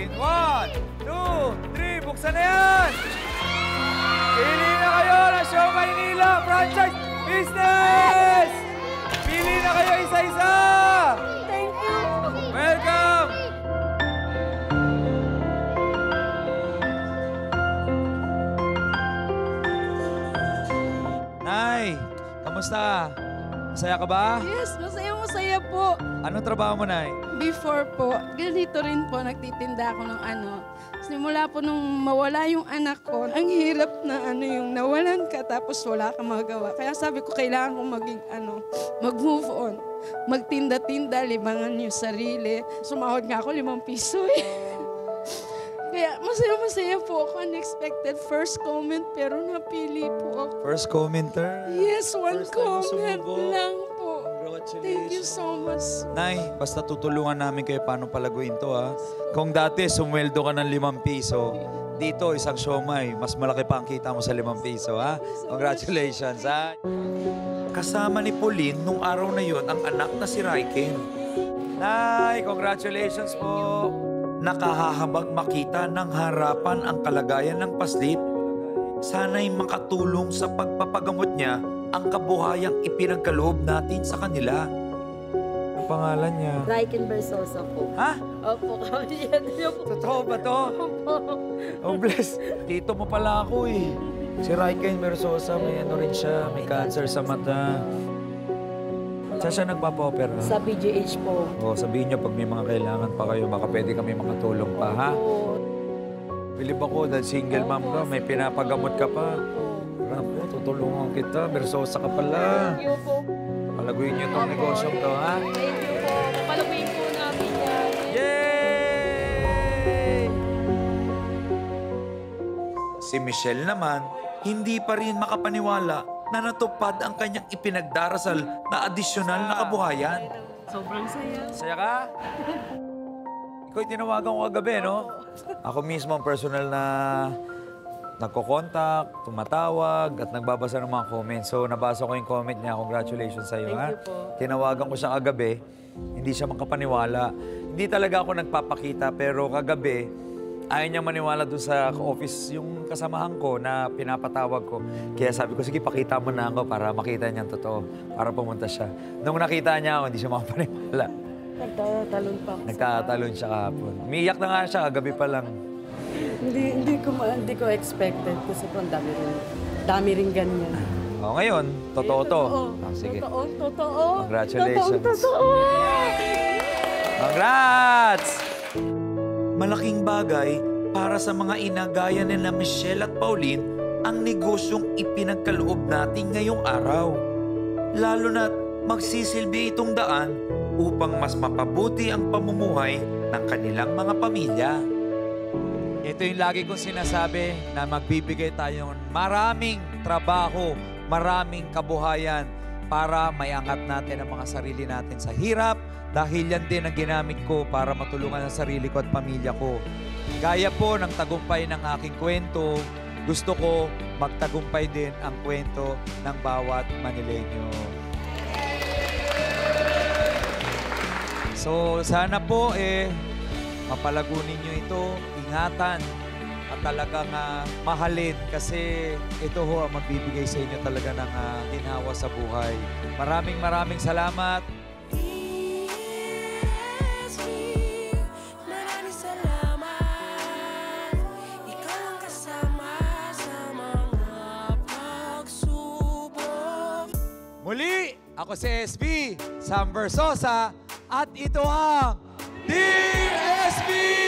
In 1, 2, 3, buksan na yan! Pili na kayo ng Show Maynila Franchise Business! Pili na kayo isa-isa! Thank you. Welcome! Nay, kamusta? Masaya ka ba? Yes, masaya po. Anong trabaho mo, Nay? Before po, ganito rin po, nagtitinda ako ng Simula po nung mawala yung anak ko, ang hirap na yung nawalan ka tapos wala kang magawa. Kaya sabi ko, kailangan kong mag-move on. Magtinda-tinda, libangan yung sarili. Sumahod nga ako 5 piso eh. Kaya masaya po ako. Unexpected first comment pero napili po ako. First commenter. Yes, one comment lang po. Congratulations. Thank you so much. Nay, basta tutulungan namin kayo paano palaguin to, ha? Kung dati sumweldo ka ng 5 piso, dito isang siomay, mas malaki pa ang kita mo sa 5 piso, ha? Congratulations, ha? Kasama ni Pauline nung araw na yon ang anak na si Raiken. Nay, congratulations po. Nakahahabag makita ng harapan ang kalagayan ng paslit. Sana'y makatulong sa pagpapagamot niya ang kabuhayang ipinagkaloob natin sa kanila. Ang pangalan niya? Raiken Versosa po. Ha? Opo, kami. Totoo ba to? Oh, bless. Tito mo pala ako eh. Si Raiken Versosa, may ano rin siya, may cancer sa mata. Saan siya nagpapa-opera? Sa PGH po. O, sabihin niyo pag may mga kailangan pa kayo, baka pwede kami makatulong pa, ha? Bilib ako dahil single mom ka, may pinapagamot ka pa. Rapo, tutulungan kita. Versosa ka pala. Thank you po. Palaguin niyo itong negosyong to, ha? Thank you po. Palaguin po namin yan. Yay! Si Michelle naman, hindi pa rin makapaniwala na natupad ang kanyang ipinagdarasal na adisyonal na kabuhayan. Sobrang saya. Saya ka? Ikaw tinawagan ko kagabi, no? Ako mismo ang personal na nagko-contact, tumatawag, at nagbabasa ng mga comments. So, nabasa ko yung comment niya. Congratulations sa'yo, ha? Thank you po. Tinawagan ko siya kagabi. Hindi siya makapaniwala. Hindi talaga ako nagpapakita, pero kagabi, ayaw niya maniwala doon sa office yung kasamahan ko na pinapatawag ko. Kaya sabi ko, sige, pakita mo na ako para makita niya ang totoo, para pumunta siya. Nung nakita niya ako, hindi siya makapaniwala. Nagtatalon pa ako. Nagtatalon siya kahapon. Umiiyak na nga siya, kagabi pa lang. Hindi ko expected kasi po ang dami rin ganyan. O, ngayon, totoo to. Sige. Totoo. Congratulations. Totoo. Congrats! Malaking bagay para sa mga ina gaya nila Michelle at Pauline ang negosyong ipinagkaloob natin ngayong araw. Lalo na't magsisilbi itong daan upang mas mapabuti ang pamumuhay ng kanilang mga pamilya. Ito yung lagi kong sinasabi na magbibigay tayo ng maraming trabaho, maraming kabuhayan para maiangat natin ang mga sarili natin sa hirap. Dahil yan din ang ginamit ko para matulungan ang sarili ko at pamilya ko. Gaya po ng tagumpay ng aking kwento, gusto ko magtagumpay din ang kwento ng bawat Manileño. So sana po mapalagunin nyo ito, ingatan at talagang mahalin kasi ito ho ang magbibigay sa inyo talaga ng ginhawa sa buhay. Maraming salamat. Muli, ako si SB, Sam Versosa, at ito ang DSB!